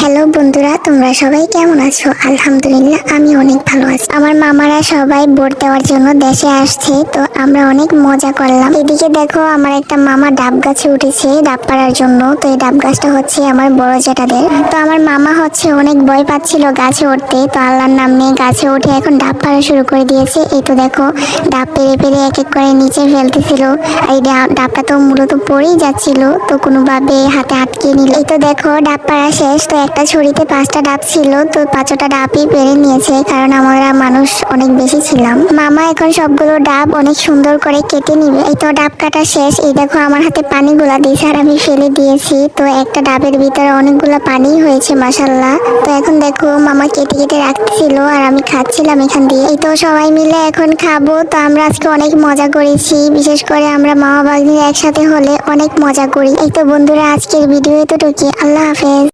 Hello বন্ধুরা, তোমরা সবাই কেমন আছো? আলহামদুলিল্লাহ, আমি অনেক ভালো আছি। আমার মামারা সবাই ভোট দেওয়ার জন্য দেশে আসছে, তো আমরা অনেক মজা করলাম। এদিকে দেখো, আমার একটা মামা ডাব গাছে উঠেছে ডাব পাড়ার জন্য। তো এই ডাব গাছটা হচ্ছে আমার বড় জেঠাদের। তো আমার মামা হচ্ছে অনেক ভয় পাচ্ছিল গাছে উঠতে, তো আল্লাহর নাম নিয়ে গাছে উঠে এখন ডাব পাড়া শুরু করে দিয়েছে। এই তো দেখো, ডাব পেরে পেরে এক এক করে নিচে ফেলতেছিল। এই ডাবটা তো মূলত পড়েই যাচ্ছিল, তো কোনোভাবে হাতে আটকে নিল। এই তো দেখো, ডাব পাড়া শেষ। তো একটা ছুরিতে 5টা ডাব ছিল, তো 5টা ডাবই পেরে নিয়েছে, কারণ আমরা মানুষ অনেক বেশি ছিলাম। মামা এখন সবগুলো ডাব অনেক সুন্দর করে কেটে নিবে। এই তো ডাব কাটা শেষ। এই দেখো, আমার হাতে পানিগুলা দিয়েছে আর আমি ফেলে দিয়েছি। তো একটা ডাবের ভিতরে অনেকগুলা পানি হয়েছে মাশাল্লাহ। তো এখন দেখো, মামা কেটে কেটে রাখছিল আর আমি খাচ্ছিলাম এখান দিয়ে। এই তো সবাই মিলে এখন খাবো। তো আমরা আজকে অনেক মজা করেছি, বিশেষ করে আমরা মামা বাগনি একসাথে হলে অনেক মজা করি। এই তো বন্ধুরা, আজকের ভিডিও এতটুকুই। আল্লাহ হাফেজ।